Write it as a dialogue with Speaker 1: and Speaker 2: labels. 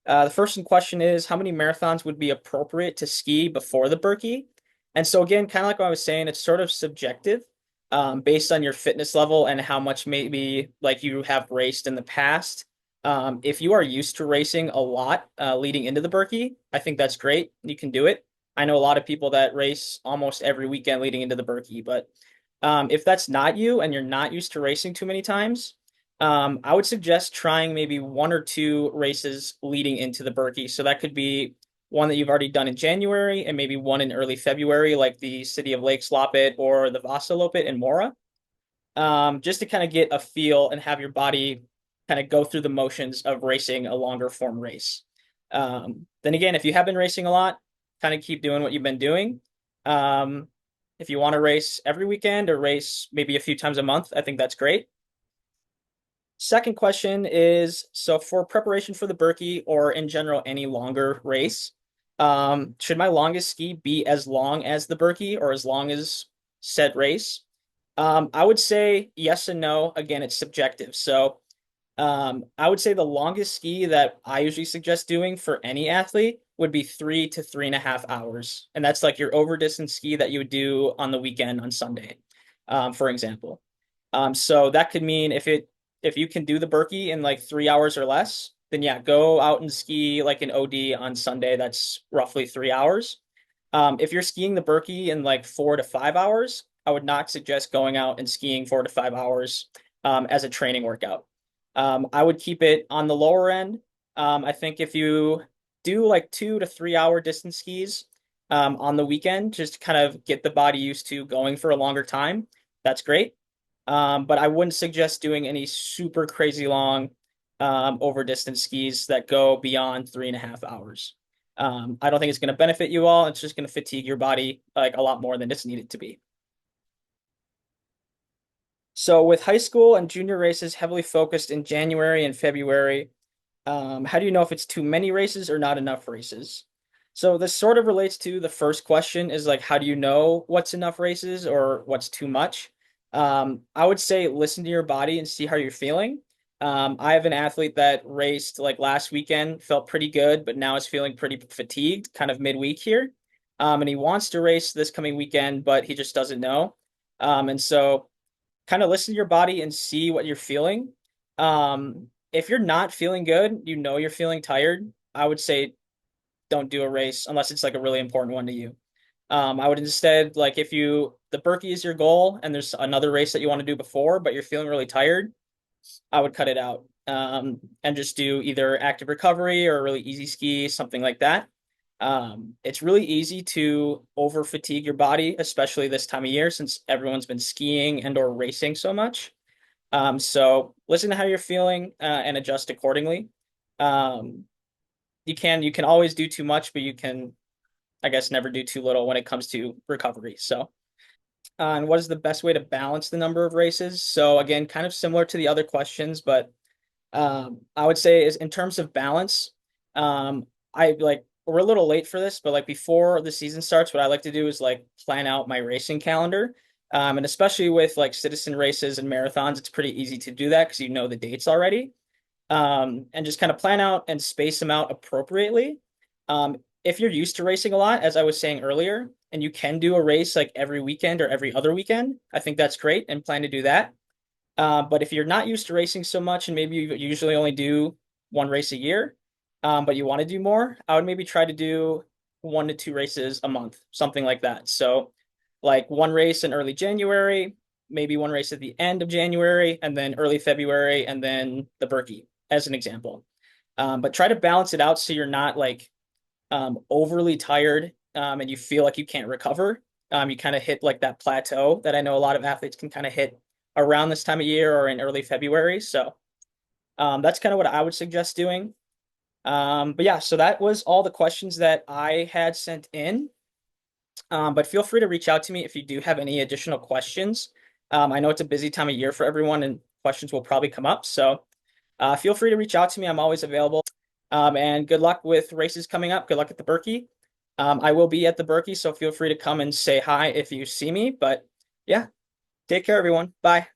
Speaker 1: The first in question is how many marathons would be appropriate to ski before the Birkie? And so again, kind of like what I was saying, it's sort of subjective, based on your fitness level and how much maybe like you have raced in the past. If you are used to racing a lot leading into the Birkie, I think that's great. You can do it. I know a lot of people that race almost every weekend leading into the Birkie, but if that's not you and you're not used to racing too many times, I would suggest trying maybe one or two races leading into the Birkie. So that could be one that you've already done in January and maybe one in early February, like the City of Lakes Loppet or the Vasa Loppet in Mora, just to kind of get a feel and have your body kind of go through the motions of racing a longer form race. Then again, if you have been racing a lot, kind of keep doing what you've been doing. Um, if you want to race every weekend or race maybe a few times a month, I think that's great. Second question is, so for preparation for the Birkie or in general any longer race, should my longest ski be as long as the Birkie or as long as said race? I would say yes and no. Again, it's subjective. So I would say the longest ski that I usually suggest doing for any athlete would be 3 to 3.5 hours. And that's like your over distance ski that you would do on the weekend on Sunday, for example. So that could mean if you can do the Birkie in like 3 hours or less, then yeah, go out and ski like an OD on Sunday. That's roughly 3 hours. If you're skiing the Birkie in like 4 to 5 hours, I would not suggest going out and skiing 4 to 5 hours as a training workout. I would keep it on the lower end. I think if you do like 2 to 3 hour distance skis on the weekend, just to kind of get the body used to going for a longer time, that's great. But I wouldn't suggest doing any super crazy long over distance skis that go beyond 3.5 hours. I don't think it's going to benefit you all. It's just going to fatigue your body like a lot more than it's needed to be. So with high school and junior races heavily focused in January and February, how do you know if it's too many races or not enough races? So this sort of relates to the first question is like, how do you know what's enough races or what's too much? I would say listen to your body and see how you're feeling. I have an athlete that raced like last weekend, felt pretty good, but now is feeling pretty fatigued, kind of midweek here. And he wants to race this coming weekend, but he just doesn't know. And so kind of listen to your body and see what you're feeling. If you're not feeling good, you know you're feeling tired, I would say don't do a race unless it's like a really important one to you. I would instead like if you the Birkie is your goal and there's another race that you want to do before, but you're feeling really tired, I would cut it out. And just do either active recovery or a really easy ski, something like that. It's really easy to over fatigue your body, especially this time of year since everyone's been skiing and or racing so much. So listen to how you're feeling and adjust accordingly. Um, you can always do too much, but you can, I guess, never do too little when it comes to recovery. So, and what is the best way to balance the number of races? So again, kind of similar to the other questions, but I would say is in terms of balance, I like we're a little late for this, but like before the season starts, what I like to do is like plan out my racing calendar. And especially with like citizen races and marathons, it's pretty easy to do that because you know the dates already. And just kind of plan out and space them out appropriately. If you're used to racing a lot, as I was saying earlier, and you can do a race like every weekend or every other weekend, I think that's great and plan to do that. But if you're not used to racing so much and maybe you usually only do one race a year, but you want to do more, I would maybe try to do 1 to 2 races a month, something like that. So, like one race in early January, maybe one race at the end of January, and then early February, and then the Birkie, as an example. But try to balance it out so you're not like overly tired and you feel like you can't recover. You kind of hit like that plateau that I know a lot of athletes can kind of hit around this time of year or in early February. So that's kind of what I would suggest doing. But yeah, so that was all the questions that I had sent in. But feel free to reach out to me if you do have any additional questions. I know it's a busy time of year for everyone and questions will probably come up. So feel free to reach out to me. I'm always available. And good luck with races coming up. Good luck at the Birkie. I will be at the Birkie, so feel free to come and say hi if you see me. But yeah, take care, everyone. Bye.